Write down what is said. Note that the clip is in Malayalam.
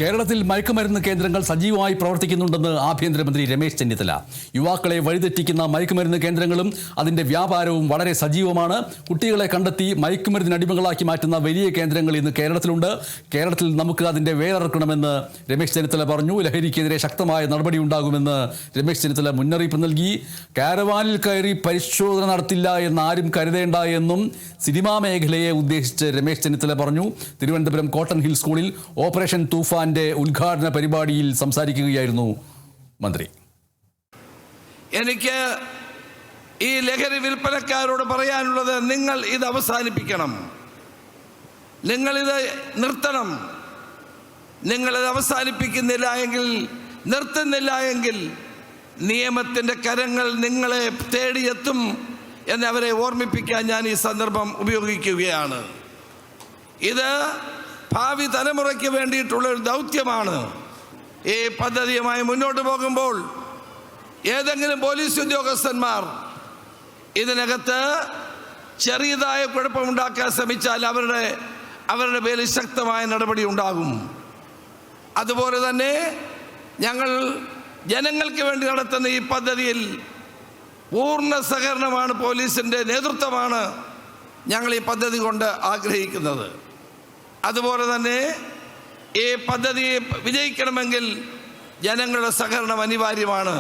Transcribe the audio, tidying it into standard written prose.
കേരളത്തിൽ മയക്കുമരുന്ന് കേന്ദ്രങ്ങൾ സജീവമായി പ്രവർത്തിക്കുന്നുണ്ടെന്ന് ആഭ്യന്തരമന്ത്രി രമേശ് ചെന്നിത്തല. യുവാക്കളെ വഴിതെറ്റിക്കുന്ന മയക്കുമരുന്ന് കേന്ദ്രങ്ങളും അതിന്റെ വ്യാപാരവും വളരെ സജീവമാണ്. കുട്ടികളെ കണ്ടെത്തി മയക്കുമരുന്നിന് അടിമകളാക്കി മാറ്റുന്ന വലിയ കേന്ദ്രങ്ങൾ ഇന്ന് കേരളത്തിലുണ്ട്. കേരളത്തിൽ നമുക്ക് അതിന്റെ വേരറക്കണമെന്ന് രമേശ് ചെന്നിത്തല പറഞ്ഞു. ലഹരിക്കെതിരെ ശക്തമായ നടപടി ഉണ്ടാകുമെന്ന് രമേശ് ചെന്നിത്തല മുന്നറിയിപ്പ് നൽകി. കാരവാനിൽ കയറി പരിശോധന നടത്തില്ല എന്ന് ആരും കരുതേണ്ട എന്നും സിനിമാ മേഖലയെ ഉദ്ദേശിച്ച് രമേശ് ചെന്നിത്തല പറഞ്ഞു. തിരുവനന്തപുരം കോട്ടൺ ഹിൽ സ്കൂളിൽ ഓപ്പറേഷൻ തൂഫാന്റെ ഉദ്ഘാടന പരിപാടിയിൽ സംസാരിക്കുകയായിരുന്നു മന്ത്രി. എനിക്ക് ഈ ലഹരി വിൽപ്പനക്കാരോട് പറയാനുള്ളത്, നിങ്ങൾ ഇത് അവസാനിപ്പിക്കണം, നിങ്ങളിത് നിർത്തണം. നിങ്ങളിത് അവസാനിപ്പിക്കുന്നില്ല എങ്കിൽ, നിർത്തുന്നില്ല എങ്കിൽ നിയമത്തിൻ്റെ കരങ്ങൾ നിങ്ങളെ തേടിയെത്തും എന്ന് അവരെ ഓർമ്മിപ്പിക്കാൻ ഞാൻ ഈ സന്ദർഭം ഉപയോഗിക്കുകയാണ്. ഇത് ഭാവി തലമുറയ്ക്ക് വേണ്ടിയിട്ടുള്ളൊരു ദൗത്യമാണ്. ഈ പദ്ധതിയുമായി മുന്നോട്ട് പോകുമ്പോൾ ഏതെങ്കിലും പോലീസ് ഉദ്യോഗസ്ഥന്മാർ ഇതിനകത്ത് ചെറിയതായ കുഴപ്പമുണ്ടാക്കാൻ ശ്രമിച്ചാൽ അവരുടെ പേരിൽ ശക്തമായ നടപടി ഉണ്ടാകും. അതുപോലെ തന്നെ ഞങ്ങൾ ജനങ്ങൾക്ക് വേണ്ടി നടത്തുന്ന ഈ പദ്ധതിയിൽ പൂർണ്ണ സഹകരണമാണ്, പോലീസിൻ്റെ നേതൃത്വമാണ് ഞങ്ങൾ ഈ പദ്ധതി കൊണ്ട് ആഗ്രഹിക്കുന്നത്. അതുപോലെ തന്നെ ഈ പദ്ധതി വിജയിക്കണമെങ്കിൽ ജനങ്ങളുടെ സഹകരണം അനിവാര്യമാണ്.